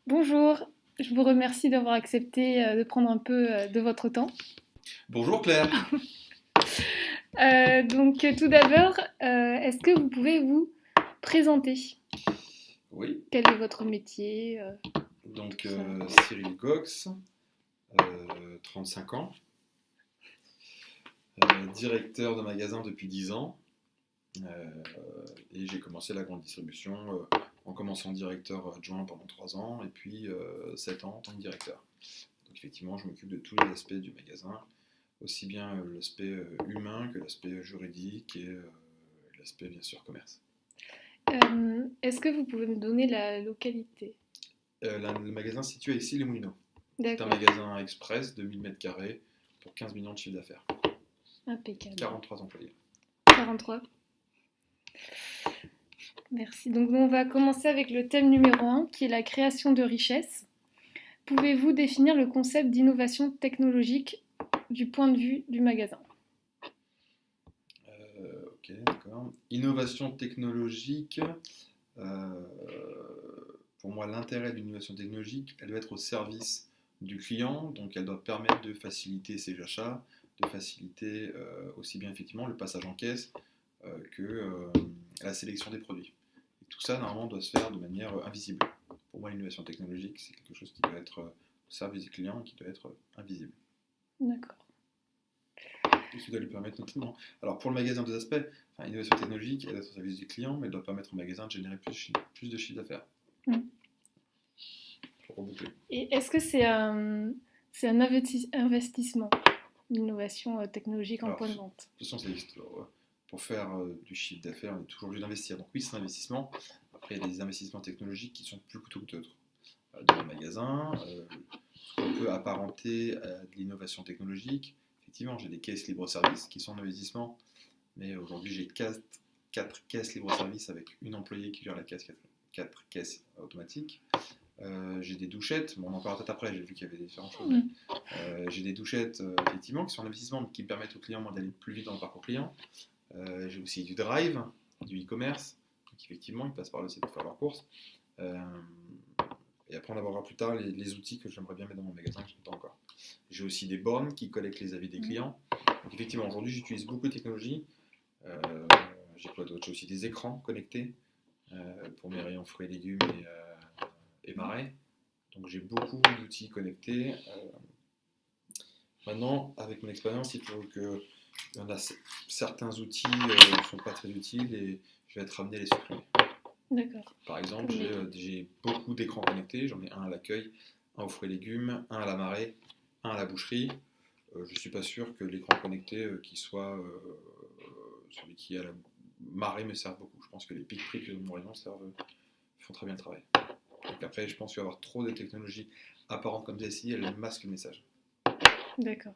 Bonjour, je vous remercie d'avoir accepté de prendre un peu de votre temps. Bonjour Claire. Tout d'abord, est-ce que vous pouvez vous présenter? Oui, Quel est votre métier, donc tout ça? Cyril Gox, 35 ans, directeur de magasin depuis 10 ans, euh, et j'ai commencé la grande distribution en commençant directeur adjoint pendant 3 ans, et puis 7 ans en tant que directeur. Donc effectivement, je m'occupe de tous les aspects du magasin, aussi bien l'aspect humain que l'aspect juridique et l'aspect bien sûr commerce. Est-ce que vous pouvez me donner la localité? Le magasin se situe à Issy-les-Moulineaux. C'est un D'accord, magasin express de 1000 mètres carrés pour 15 millions de chiffre d'affaires. impeccable. 43 employés. 43. Merci. Donc on va commencer avec le thème numéro un, qui est la création de richesse. Pouvez-vous définir le concept d'innovation technologique du point de vue du magasin? Ok, d'accord. Innovation technologique. euh, pour moi, l'intérêt d'une innovation technologique, elle doit être au service du client, donc elle doit permettre de faciliter ses achats, de faciliter aussi bien effectivement le passage en caisse que la sélection des produits. Et tout ça, normalement, doit se faire de manière invisible. Pour moi, l'innovation technologique, c'est quelque chose qui doit être au service du client, qui doit être invisible. D'accord. Et qui doit lui permettre notamment. Alors pour le magasin, deux aspects. Enfin, l'innovation technologique, elle doit être au service du client, mais elle doit permettre au magasin de générer plus de chiffre d'affaires. Mm. Pour reboucler. Et est-ce que c'est un investissement, l'innovation technologique en Alors, point de de toute vente? façon, pour faire du chiffre d'affaires, on est toujours obligé d'investir. Donc oui, c'est un investissement. Après, il y a des investissements technologiques qui sont plus coûteux que d'autres. Dans le magasin, on peut apparenter à de l'innovation technologique. Effectivement, j'ai des caisses libre-service qui sont en investissement, mais aujourd'hui, j'ai 4 caisses libre-service avec une employée qui gère la caisse, 4 caisses automatiques. J'ai des douchettes, bon, on en parlera peut-être après, j'ai vu qu'il y avait différentes choses. Mm. J'ai des douchettes effectivement qui sont en investissement, mais qui permettent aux clients d'aller plus vite dans le parcours client. J'ai aussi du drive, du e-commerce, donc effectivement ils passent par le site pour faire leurs courses. Euh, et après on abordera plus tard les outils que j'aimerais bien mettre dans mon magasin que je n'ai pas encore. J'ai aussi des bornes qui collectent les avis des clients. Donc effectivement aujourd'hui j'utilise beaucoup de technologies. Euh, j'ai quoi d'autre? J'ai aussi des écrans connectés pour mes rayons fruits et légumes et marais. Donc j'ai beaucoup d'outils connectés. Maintenant, avec mon expérience, il faut que il y en a certains outils ne sont pas très utiles et je vais être amené à les supprimer. D'accord. Par exemple, Comme lesquels? j'ai beaucoup d'écrans connectés. J'en ai un à l'accueil, un aux fruits et légumes, un à la marée, un à la boucherie. Je ne suis pas sûr que l'écran connecté qui soit celui qui est à la marée me serve beaucoup. Je pense que les pics prix que mon rayon font très bien le travail. Donc après, je pense qu'avoir trop de technologies apparentes comme celle-ci, elles masquent le message. D'accord.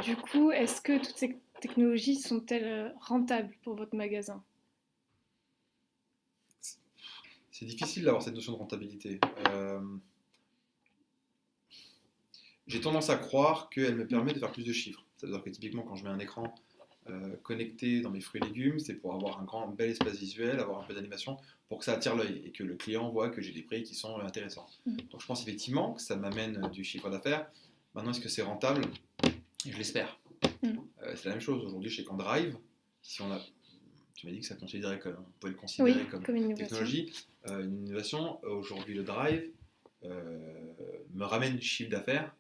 Du coup, est-ce que toutes ces technologies sont-elles rentables pour votre magasin? C'est difficile d'avoir cette notion de rentabilité. J'ai tendance à croire qu'elle me permet de faire plus de chiffres. C'est-à-dire que typiquement, quand je mets un écran connecté dans mes fruits et légumes, c'est pour avoir un bel espace visuel, avoir un peu d'animation, pour que ça attire l'œil et que le client voit que j'ai des prix qui sont intéressants. Mm. Donc je pense effectivement que ça m'amène du chiffre d'affaires. Maintenant, est-ce que c'est rentable? Je l'espère. Mm. C'est la même chose. Aujourd'hui, chez Candrive, si on a, tu m'as dit que ça considérait comme, on pouvait le Oui, considérer comme comme innovation. technologie, une innovation. Aujourd'hui, le Drive me ramène du chiffre d'affaires,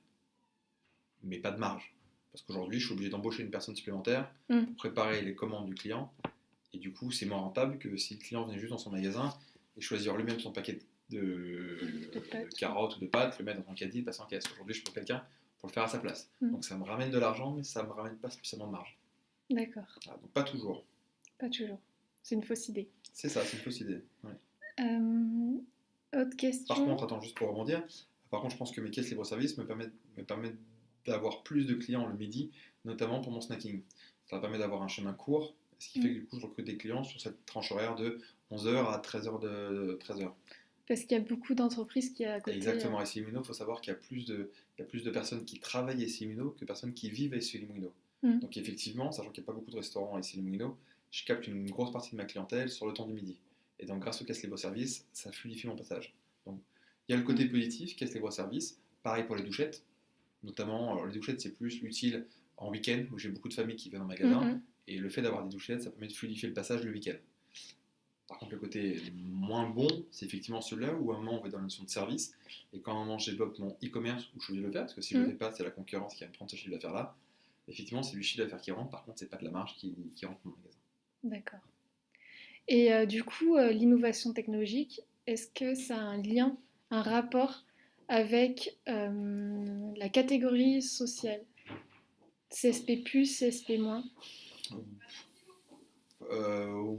mais pas de marge. Parce qu'aujourd'hui, je suis obligé d'embaucher une personne supplémentaire Mm. pour préparer les commandes du client. Et du coup, c'est moins rentable que si le client venait juste dans son magasin et choisir lui-même son paquet de carottes ou de pâtes, le mettre dans son caddie et passer en caisse. Aujourd'hui, je prends quelqu'un pour le faire à sa place. Mm. Donc ça me ramène de l'argent, mais ça ne me ramène pas spécialement de marge. D'accord. Voilà, donc pas toujours. Pas toujours. C'est une fausse idée. C'est ça, c'est une fausse idée. Ouais. Autre Par question. contre, attends, juste pour rebondir, par contre, je pense que mes caisses libre-service me permettent d'avoir plus de clients le midi, notamment pour mon snacking. Ça me permet d'avoir un chemin court, ce qui fait que du coup, je recrute des clients sur cette tranche horaire de 11h à 13h. Parce qu'il y a beaucoup d'entreprises qui, à côté. Exactement, à Issy-les-Moulineaux, il faut savoir qu'il y a plus de personnes qui travaillent à Issy-les-Moulineaux que personnes qui vivent à Issy-les-Moulineaux. Mm. Donc effectivement, sachant qu'il n'y a pas beaucoup de restaurants à Issy-les-Moulineaux, je capte une grosse partie de ma clientèle sur le temps du midi. Et donc grâce aux caisses libre-service, ça fluidifie mon passage. Donc, il y a le côté positif, caisse libre-service. Pareil pour les douchettes. Notamment, alors les douchettes, c'est plus utile en week-end, où j'ai beaucoup de familles qui viennent en magasin. Mhm. Et le fait d'avoir des douchettes, ça permet de fluidifier le passage le week-end. Par contre, le côté moins bon, c'est effectivement celui-là où à un moment on va dans la notion de service. Et quand à un moment je développe mon e-commerce, où je suis obligé de le faire, parce que si je ne le fais pas, c'est la concurrence qui va me prendre ce chiffre d'affaires là. Effectivement, c'est du chiffre d'affaires qui rentre, par contre, c'est pas de la marge qui rentre dans le magasin. D'accord. Et du coup, l'innovation technologique, est-ce que ça a un lien, un rapport avec la catégorie sociale? CSP+, CSP-.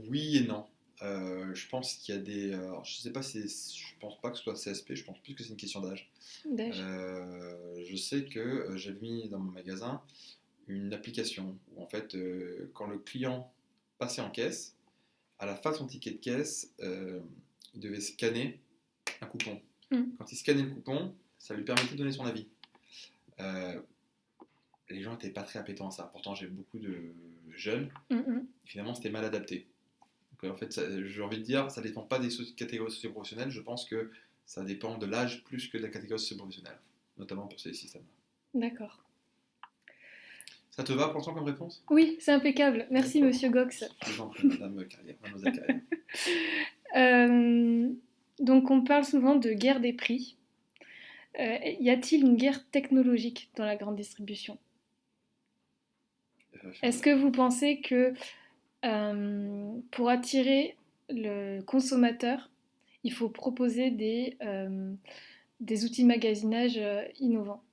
Oui et non. Je pense qu'il y a des. Alors, je sais pas si. Je pense pas que ce soit CSP, je pense plus que c'est une question d'âge. D'âge. Je sais que j'avais mis dans mon magasin une application où en fait, quand le client passait en caisse, à la fin de son ticket de caisse, il devait scanner un coupon. Quand il scannait le coupon, ça lui permettait de donner son avis. Les gens n'étaient pas très appétents à ça. Pourtant, j'ai beaucoup de jeunes. Finalement, c'était mal adapté. Donc, en fait, j'ai envie de dire, ça ne dépend pas des catégories socio-professionnelles. Je pense que ça dépend de l'âge plus que de la catégorie socio-professionnelle, notamment pour ces systèmes-là. D'accord. Ça te va pour l'instant comme réponse? Oui, c'est impeccable. Merci, Monsieur Gox. Je vous en prie, Madame Carrière, Mademoiselle Carrière. Donc, on parle souvent de guerre des prix. Y a-t-il une guerre technologique dans la grande distribution? Est-ce que vous pensez que pour attirer le consommateur, il faut proposer des outils de magasinage innovants?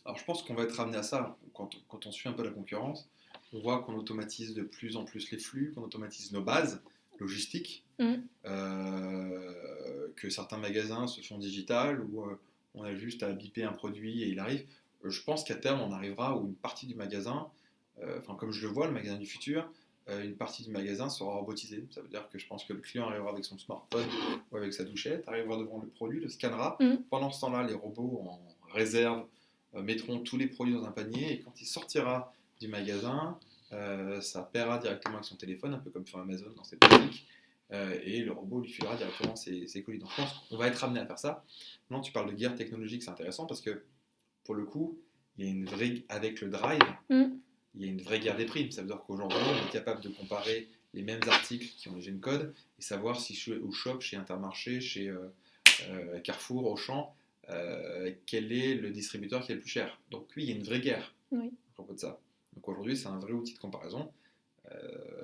Alors je pense qu'on va être amené à ça quand on suit un peu la concurrence. On voit qu'on automatise de plus en plus les flux, qu'on automatise nos bases logistiques, que certains magasins se font digital, où on a juste à biper un produit et il arrive. Je pense qu'à terme, on arrivera où une partie du magasin, comme je le vois, le magasin du futur, une partie du magasin sera robotisée. Ça veut dire que je pense que le client arrivera avec son smartphone ou avec sa douchette, arrivera devant le produit, le scannera. Pendant ce temps-là, les robots en réserve mettront tous les produits dans un panier et quand il sortira du magasin, ça paiera directement avec son téléphone, un peu comme sur Amazon dans ses boutiques, et le robot lui filera directement ses colis. Donc je pense qu'on va être amené à faire ça. Maintenant, tu parles de guerre technologique, c'est intéressant parce que pour le coup, il y a une vraie, avec le drive, il y a une vraie guerre des prix. Ça veut dire qu'aujourd'hui, on est capable de comparer les mêmes articles qui ont les gènes codes et savoir si je suis au shop, chez Intermarché, chez Carrefour, Auchan, quel est le distributeur qui est le plus cher. Donc oui, il y a une vraie guerre à propos de ça. Donc aujourd'hui, c'est un vrai outil de comparaison.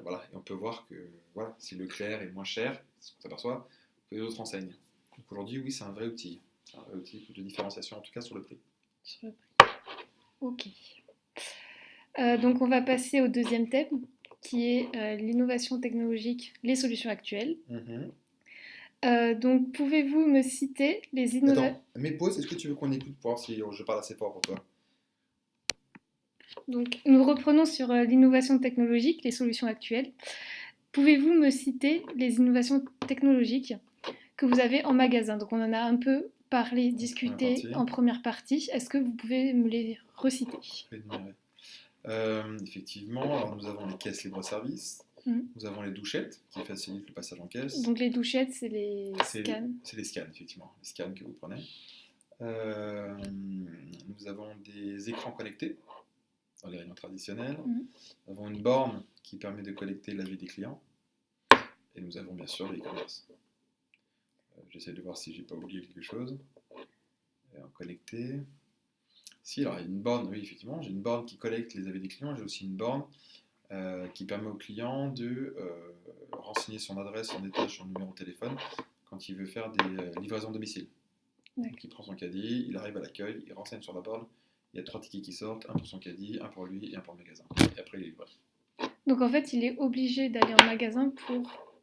Voilà, et on peut voir que voilà, si Leclerc est moins cher, c'est ce qu'on s'aperçoit, que les autres enseignes. Donc aujourd'hui, oui, c'est un vrai outil. C'est un vrai outil de différenciation, en tout cas sur le prix. Sur le prix. Ok. Donc on va passer au deuxième thème, qui est l'innovation technologique, les solutions actuelles. Donc pouvez-vous me citer les innovations... Attends, mes pauses, est-ce que tu veux qu'on écoute pour voir si je parle assez fort pour toi? Donc nous reprenons sur l'innovation technologique, les solutions actuelles. Pouvez-vous me citer les innovations technologiques que vous avez en magasin? Donc on en a un peu parlé, discuté en première partie. Est-ce que vous pouvez me les reciter? Effectivement, alors nous avons les caisses libre-service, nous avons les douchettes qui facilitent le passage en caisse. Donc les douchettes, c'est les scans. C'est les scans, effectivement, les scans que vous prenez. Nous avons des écrans connectés dans les rayons traditionnels. Nous avons une borne qui permet de collecter l'avis des clients. Et nous avons bien sûr les e-commerce. J'essaie de voir si j'ai pas oublié quelque chose. Connecté. Si, alors il y a une borne, oui, effectivement, j'ai une borne qui collecte les avis des clients. J'ai aussi une borne qui permet au client de renseigner son adresse, son étage, son numéro de téléphone quand il veut faire des livraisons à domicile. Donc il prend son caddie, il arrive à l'accueil, il renseigne sur la borne. Il y a 3 tickets qui sortent, un pour son caddie, un pour lui et un pour le magasin. Et après, il est livré. Donc en fait, il est obligé d'aller en magasin pour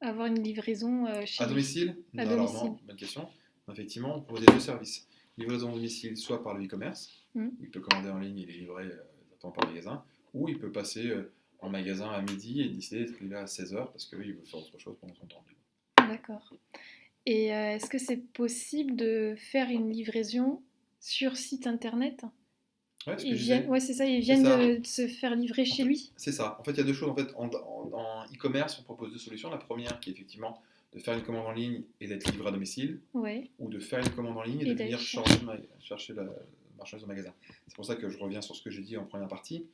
avoir une livraison chez lui. À domicile? À domicile. Alors non, bonne question. Effectivement, on propose des deux services. Livraison à domicile, soit par le e-commerce, où il peut commander en ligne et il est livré directement par magasin, ou il peut passer en magasin à midi et décider d'être livré à 16h parce qu'il veut faire autre chose pendant son temps. D'accord. Et est-ce que c'est possible de faire une livraison sur site internet? Ouais, c'est ça, ils viennent de se faire livrer chez lui. C'est ça. En fait, il y a deux choses. En fait, en e-commerce, on propose deux solutions. La première, qui est effectivement de faire une commande en ligne et d'être livré à domicile, Ouais. ou de faire une commande en ligne et Et de venir d'aller chercher la marchandise au magasin. C'est pour ça que je reviens sur ce que j'ai dit en première partie.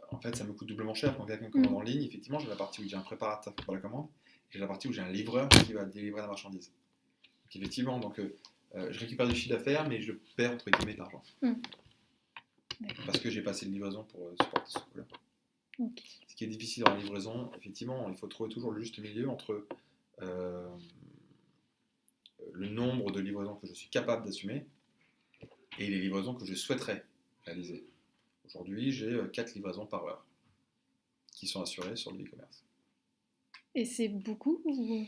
En fait, ça me coûte doublement cher quand quelqu'un commande en ligne. Effectivement, j'ai la partie où j'ai un préparateur pour la commande, et j'ai la partie où j'ai un livreur qui va délivrer la marchandise. Donc, effectivement, je récupère du chiffre d'affaires, mais je perds entre guillemets de l'argent. Parce que j'ai pas assez de livraison pour supporter ce coût-là. Ok. Ce qui est difficile dans la livraison, effectivement, il faut trouver toujours le juste milieu entre le nombre de livraisons que je suis capable d'assumer et les livraisons que je souhaiterais réaliser. Aujourd'hui, j'ai 4 livraisons par heure qui sont assurées sur le e-commerce. Et c'est beaucoup ou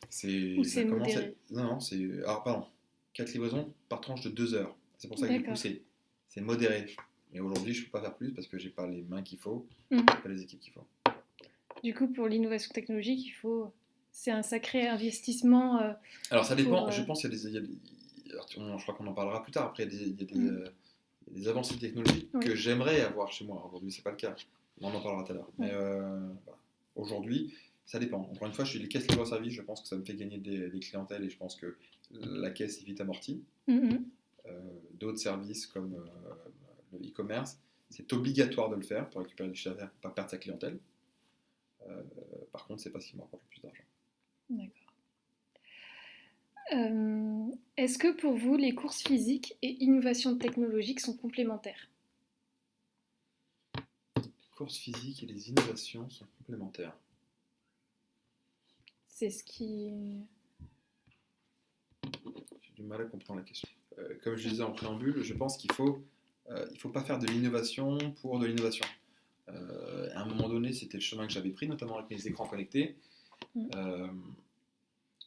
C'est modéré? Non, c'est... Alors, pardon. 4 livraisons par tranche de 2 heures. C'est pour ça que du coup, c'est modéré. Mais aujourd'hui, je ne peux pas faire plus parce que je n'ai pas les mains qu'il faut, pas les équipes qu'il faut. Du coup, pour l'innovation technologique, c'est un sacré investissement. Alors, ça dépend. Je pense qu'il y a des... je crois qu'on en parlera plus tard. Après, il y a des avancées technologiques que j'aimerais avoir chez moi. Aujourd'hui, ce n'est pas le cas. On en parlera tout à l'heure. Mais aujourd'hui, ça dépend. Encore une fois, je suis les caisses libre-service. Je pense que ça me fait gagner des clientèles et je pense que la caisse est vite amortie. D'autres services comme le e-commerce, c'est obligatoire de le faire pour récupérer du chiffre d'affaires, pour ne pas perdre sa clientèle. Par contre, c'est pas ce qui me rapporte le plus d'argent. D'accord. Est-ce que pour vous, les courses physiques et innovation technologique sont complémentaires? Les courses physiques et les innovations sont complémentaires. C'est ce qui... J'ai du mal à comprendre la question. Comme je disais en préambule, je pense qu'il faut pas faire de l'innovation pour de l'innovation. À un moment donné, c'était le chemin que j'avais pris, notamment avec mes écrans connectés.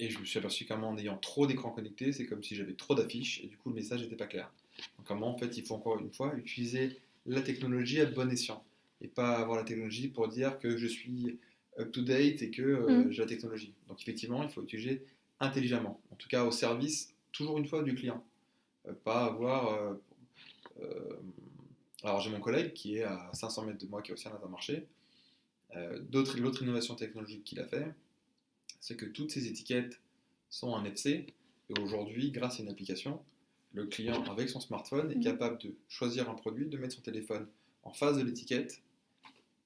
Et je me suis aperçu qu'en ayant trop d'écrans connectés, c'est comme si j'avais trop d'affiches et du coup le message n'était pas clair. Donc en fait, il faut encore une fois utiliser la technologie à bon escient et pas avoir la technologie pour dire que je suis up-to-date et que j'ai la technologie. Donc effectivement, il faut utiliser intelligemment, en tout cas au service, toujours une fois, du client. Pas avoir... alors j'ai mon collègue qui est à 500 mètres de moi, qui est aussi un Intermarché. L'autre innovation technologique qu'il a fait, c'est que toutes ces étiquettes sont en NFC, et aujourd'hui, grâce à une application, le client, avec son smartphone, est capable de choisir un produit, de mettre son téléphone en face de l'étiquette.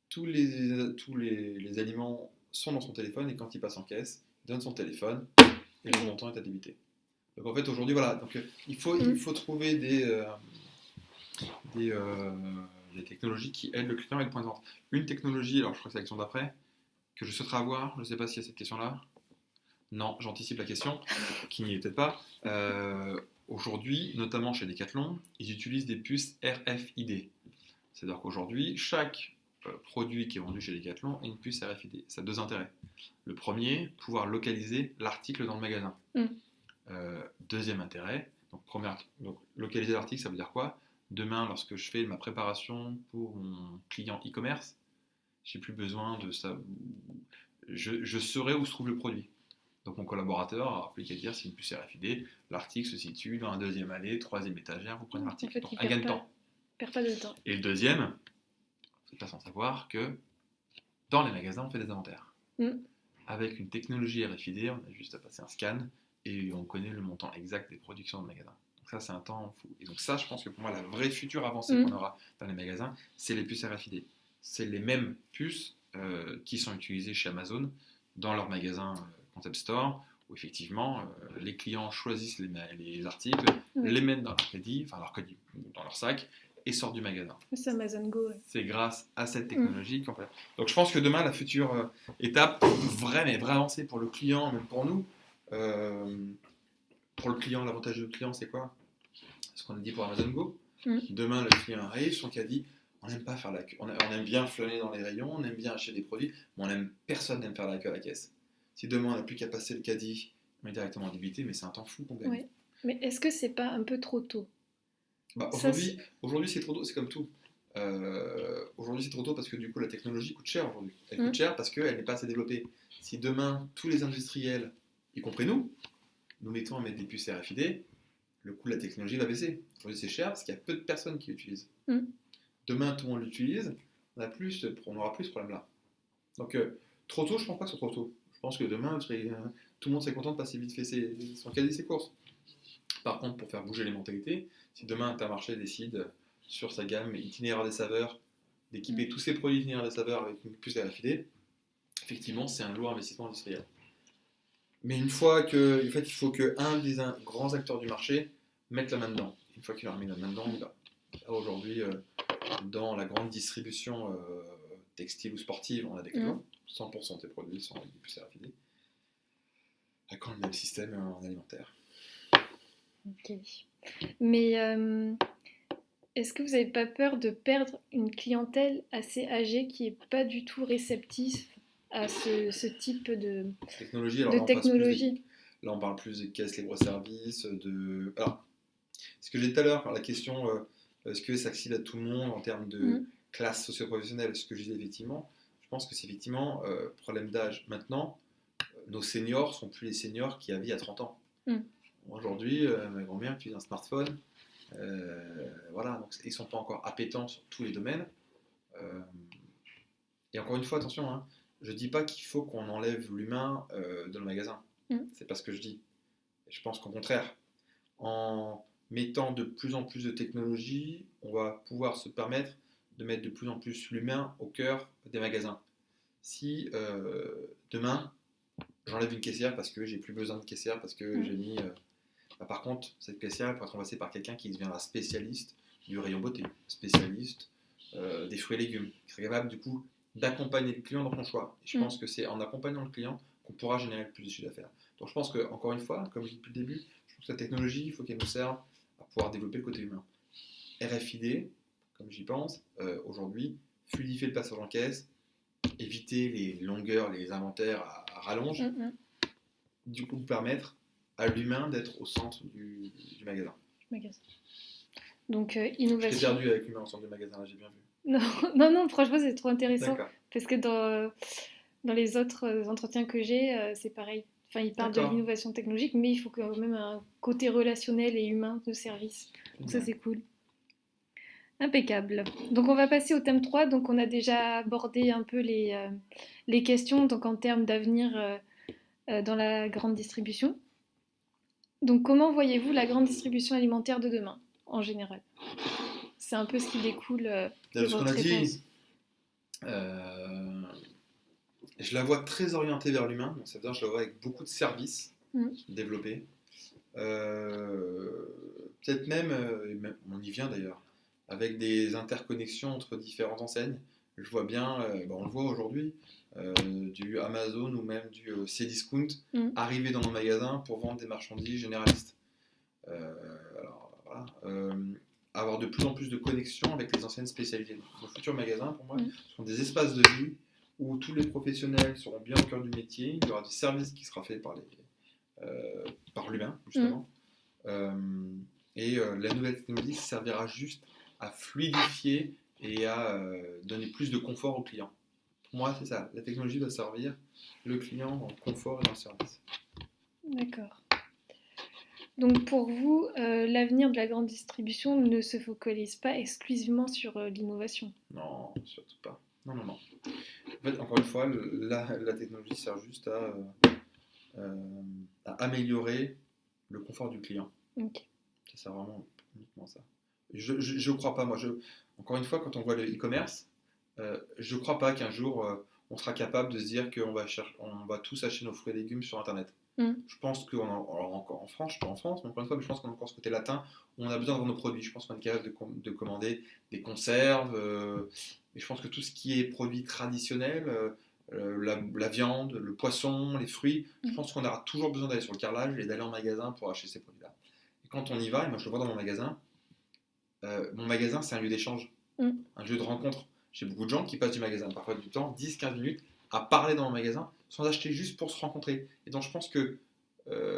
Tous les aliments sont dans son téléphone, et quand il passe en caisse, il donne son téléphone, et le montant est à débiter. Donc en fait, aujourd'hui, voilà, donc, il faut trouver des technologies qui aident le client et le point de vente. Une technologie, alors je crois que c'est la question d'après, que je souhaiterais avoir, je ne sais pas s'il y a cette question-là. Non, j'anticipe la question, qui n'y est peut-être pas. Aujourd'hui, notamment chez Decathlon, ils utilisent des puces RFID. C'est-à-dire qu'aujourd'hui, chaque produit qui est vendu chez Decathlon a une puce RFID. Ça a 2 intérêts. Le premier, pouvoir localiser l'article dans le magasin. Deuxième intérêt, donc localiser l'article, ça veut dire quoi? Demain, lorsque je fais ma préparation pour mon client e-commerce, j'ai plus besoin de ça. Je saurai où se trouve le produit. Donc mon collaborateur a plus qu'à dire, c'est une puce RFID, l'article se situe dans un 2e allée, 3e étagère, vous prenez l'article. Donc un gain de temps. Perd pas de temps. Et le deuxième, vous n'êtes pas sans savoir que dans les magasins, on fait des inventaires. Avec une technologie RFID, on a juste à passer un scan et on connaît le montant exact des produits qui sont dans le magasin. Donc ça, c'est un temps fou. Et donc ça, je pense que pour moi, la vraie future avancée qu'on aura dans les magasins, c'est les puces RFID. C'est les mêmes puces qui sont utilisées chez Amazon dans leur magasin Concept Store, où effectivement les clients choisissent les articles, les mettent dans dans leur sac et sortent du magasin. C'est Amazon Go. Ouais. C'est grâce à cette technologie qu'on fait. Donc je pense que demain, la future étape, vraie avancée pour le client, même pour nous, pour le client, l'avantage du client, c'est quoi? Ce qu'on a dit pour Amazon Go. Demain, le client arrive, son caddie, on n'aime pas faire la queue. On aime bien flâner dans les rayons, on aime bien acheter des produits, mais personne n'aime faire la queue à la caisse. Si demain, on n'a plus qu'à passer le caddie, on est directement débité, mais c'est un temps fou qu'on gagne. Ouais. Mais est-ce que c'est pas un peu trop tôt? Aujourd'hui, c'est trop tôt, c'est comme tout. Aujourd'hui, c'est trop tôt parce que du coup, la technologie coûte cher aujourd'hui. Elle coûte cher parce qu'elle n'est pas assez développée. Si demain, tous les industriels, y compris nous mettons à mettre des puces RFID, le coût de la technologie va baisser. Aujourd'hui, c'est cher parce qu'il y a peu de personnes qui l'utilisent. Demain, tout le monde l'utilise, on aura plus ce problème-là. Donc, trop tôt, je ne pense pas que ce soit trop tôt. Je pense que demain, tout le monde serait content de passer vite fait son caddie, ses courses. Par contre, pour faire bouger les mentalités, si demain Intermarché décide sur sa gamme itinéraire des saveurs d'équiper tous ses produits itinéraire des saveurs avec une puce RFID, effectivement, c'est un lourd investissement industriel. Mais une fois que, en fait, il faut qu'un des grands acteurs du marché mette la main dedans. Une fois qu'il aura mis la main dedans, aujourd'hui, dans la grande distribution textile ou sportive, on a des clients, 100% des produits sont avec des puces RFID. Quand le même système en alimentaire. Ok. Mais est-ce que vous n'avez pas peur de perdre une clientèle assez âgée qui n'est pas du tout réceptive à ce type de technologie? Alors là, on parle plus des caisses libre-service, Alors, ce que j'ai dit tout à l'heure, la question est-ce que ça accède à tout le monde en termes de classe socio-professionnelle? Ce que je disais effectivement, je pense que c'est effectivement problème d'âge. Maintenant, nos seniors sont plus les seniors qu'il y avait il y a 30 ans. Aujourd'hui, ma grand-mère utilise un smartphone. Voilà, donc ils ne sont pas encore appétents sur tous les domaines. Et encore une fois, attention, hein, je ne dis pas qu'il faut qu'on enlève l'humain dans le magasin. C'est pas ce que je dis. Je pense qu'au contraire, en mettant de plus en plus de technologie, on va pouvoir se permettre de mettre de plus en plus l'humain au cœur des magasins. Si demain, j'enlève une caissière parce que j'ai plus besoin de caissière, parce que j'ai mis... par contre, cette caissière elle peut être remplacée par quelqu'un qui deviendra spécialiste du rayon beauté, spécialiste des fruits et légumes, qui serait capable du coup d'accompagner le client dans son choix. Et je pense que c'est en accompagnant le client qu'on pourra générer le plus de chiffre d'affaires. Donc je pense que, encore une fois, comme je dis depuis le début, je pense que la technologie, il faut qu'elle nous serve à pouvoir développer le côté humain. RFID, comme j'y pense, aujourd'hui, fluidifier le passage en caisse, éviter les longueurs, les inventaires à rallonge, du coup permettre à l'humain d'être au centre du magasin. Donc innovation. Je t'ai perdu avec l'humain au centre du magasin, là, j'ai bien vu. Non, franchement c'est trop intéressant. D'accord. Parce que dans les autres entretiens que j'ai, c'est pareil. Enfin, ils parlent de l'innovation technologique, mais il faut quand même un côté relationnel et humain de service. Donc ça c'est cool. Impeccable. Donc on va passer au thème 3. Donc on a déjà abordé un peu les questions donc en termes d'avenir dans la grande distribution. Donc comment voyez-vous la grande distribution alimentaire de demain, en général? C'est un peu ce qui découle de ce qu'on a dit, je la vois très orientée vers l'humain, donc ça veut dire que je la vois avec beaucoup de services développés. Peut-être même, on y vient d'ailleurs, avec des interconnexions entre différentes enseignes. Je vois bien, on le voit aujourd'hui, du Amazon ou même du Cdiscount arriver dans nos magasins pour vendre des marchandises généralistes. Avoir de plus en plus de connexions avec les enseignes spécialisées. Nos futurs magasins, pour moi, sont des espaces de vie où tous les professionnels seront bien au cœur du métier. Il y aura du service qui sera fait par l'humain, justement. Et la nouvelle technologie servira juste à fluidifier et à donner plus de confort au client. Pour moi, c'est ça. La technologie doit servir le client en confort et en service. D'accord. Donc pour vous, l'avenir de la grande distribution ne se focalise pas exclusivement sur l'innovation? Non, surtout pas. Non. En fait, encore une fois, la technologie sert juste à améliorer le confort du client. Okay. Ça sert vraiment uniquement ça. Je crois pas, moi. Encore une fois, quand on voit le e-commerce, je crois pas qu'un jour on sera capable de se dire qu'on va tous acheter nos fruits et légumes sur Internet. Je pense encore en France, je suis pas en France, mais encore une fois, je pense qu'on a encore ce côté latin où on a besoin de vendre nos produits. Je pense qu'on est capable de commander des conserves, et je pense que tout ce qui est produit traditionnel, la viande, le poisson, les fruits, je pense qu'on aura toujours besoin d'aller sur le carrelage et d'aller en magasin pour acheter ces produits-là. Et quand on y va, et moi je le vois dans mon magasin, c'est un lieu d'échange, un lieu de rencontre. J'ai beaucoup de gens qui passent du magasin, parfois du temps, 10-15 minutes, à parler dans mon magasin, sans acheter juste pour se rencontrer. Et donc je pense que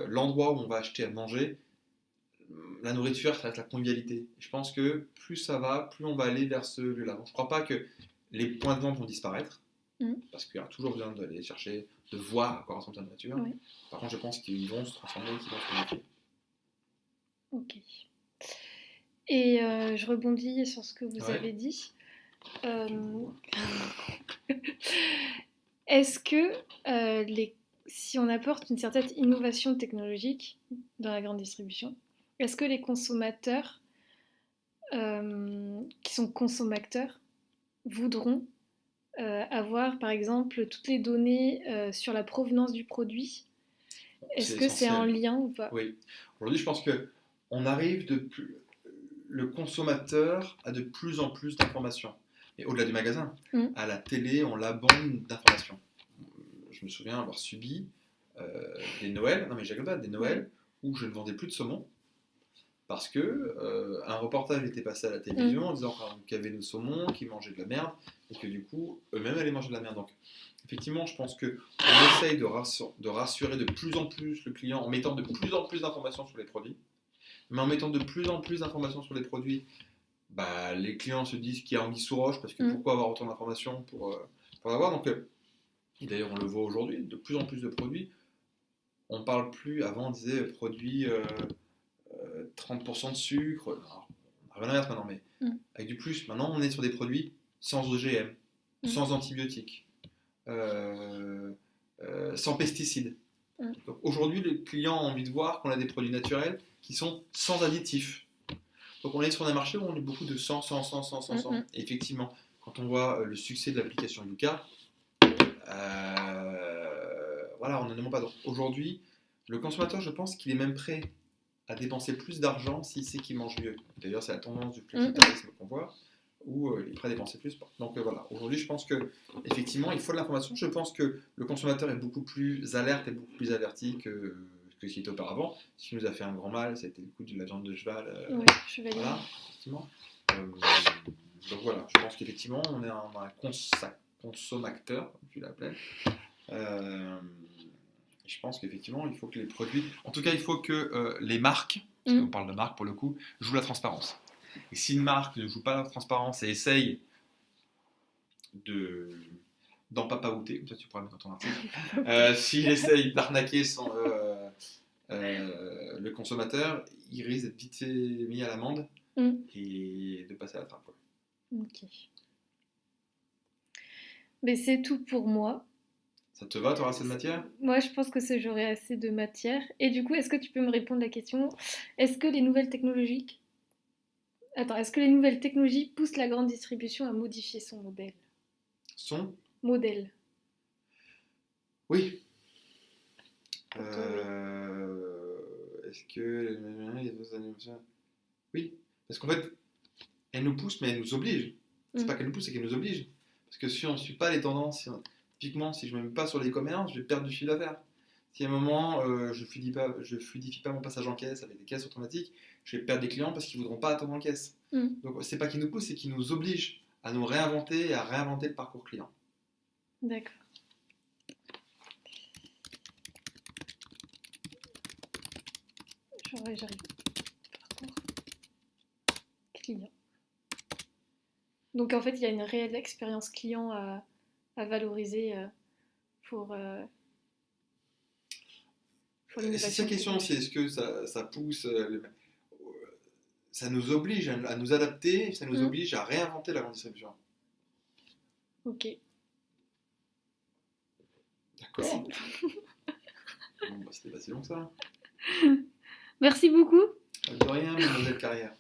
l'endroit où on va acheter à manger, la nourriture, ça va être la convivialité. Je pense que plus ça va, plus on va aller vers ce lieu-là. Donc je ne crois pas que les points de vente vont disparaître, parce qu'il y a toujours besoin d'aller chercher, de voir à quoi ressemble la nature. Oui. Par contre, je pense qu'ils vont se transformer, qu'ils vont se modifier. Ok. Et je rebondis sur ce que vous avez dit. Est-ce que si on apporte une certaine innovation technologique dans la grande distribution, est-ce que les consommateurs qui sont consommateurs voudront avoir par exemple toutes les données sur la provenance du produit? Est-ce que c'est en lien ou pas? Oui. Aujourd'hui, je pense que on arrive le consommateur a de plus en plus d'informations. Et au-delà du magasin, à la télé, on l'abonde d'informations. Je me souviens avoir subi des Noëls, non mais j'ai pas des Noëls où je ne vendais plus de saumon parce que un reportage était passé à la télévision en disant qu'il y avait nos saumons qui mangeaient de la merde et que du coup eux-mêmes allaient manger de la merde. Donc effectivement, je pense qu'on essaye de rassurer de plus en plus le client en mettant de plus en plus d'informations sur les produits. Mais en mettant de plus en plus d'informations sur les produits, les clients se disent qu'il y a anguille sous roche parce que pourquoi avoir autant d'informations pour l'avoir. Donc, et d'ailleurs, on le voit aujourd'hui, de plus en plus de produits. On parle plus, avant on disait produits 30% de sucre. Alors, on n'a rien à mettre maintenant, mais avec du plus. Maintenant, on est sur des produits sans OGM, sans antibiotiques, sans pesticides. Donc, aujourd'hui, les clients ont envie de voir qu'on a des produits naturels qui sont sans additifs. Donc on est sur un marché où on est beaucoup de 100. Et effectivement, quand on voit le succès de l'application Yuka, voilà, on n'en demande pas. Donc aujourd'hui, le consommateur, je pense qu'il est même prêt à dépenser plus d'argent s'il sait qu'il mange mieux. D'ailleurs, c'est la tendance du flexitarisme qu'on voit, où il est prêt à dépenser plus. Donc voilà, aujourd'hui, je pense que effectivement, il faut de l'information. Je pense que le consommateur est beaucoup plus alerte et beaucoup plus averti que ce qui était auparavant. Ce qui nous a fait un grand mal, c'était le coup de la viande de cheval. Chevalier. Voilà, effectivement. Donc voilà, je pense qu'effectivement, on est un consommateur, comme tu l'appelais. Je pense qu'effectivement, il faut que les produits... En tout cas, il faut que les marques, parce qu'on parle de marque pour le coup, jouent la transparence. Et si une marque ne joue pas la transparence et essaye d'empapaouter, comme ça tu pourras mettre dans ton article, s'il essaye d'arnaquer le consommateur, il risque d'être vite fait mis à l'amende et de passer à la trappe. Ok. Mais c'est tout pour moi. Ça te va, tu auras assez de matière? Moi, je pense que j'aurai assez de matière. Et du coup, est-ce que tu peux me répondre à la question, est-ce que les nouvelles technologies poussent la grande distribution à modifier son modèle? Son modèle? Oui. Oui. Est-ce que... Oui. Parce qu'en fait, elles nous poussent, mais elles nous obligent. C'est pas qu'elles nous poussent, c'est qu'elles nous obligent. Parce que si on ne suit pas les tendances, typiquement, si je ne me mets pas sur l'e-commerce, je vais perdre du chiffre d'affaires. Si à un moment, je ne fluidifie pas mon passage en caisse avec des caisses automatiques, je vais perdre des clients parce qu'ils ne voudront pas attendre en caisse. Donc, c'est pas qu'ils nous poussent, c'est qu'ils nous obligent à nous réinventer et à réinventer le parcours client. D'accord. J'arrive. Parcours client. Donc en fait, il y a une réelle expérience client à valoriser pour l'innovation. C'est sa question, c'est est-ce que ça pousse, ça nous oblige à nous adapter, ça nous oblige à réinventer la grande distribution. Ok. D'accord. Bon, c'était pas si long que ça. Merci beaucoup. De rien, mademoiselle Carrière.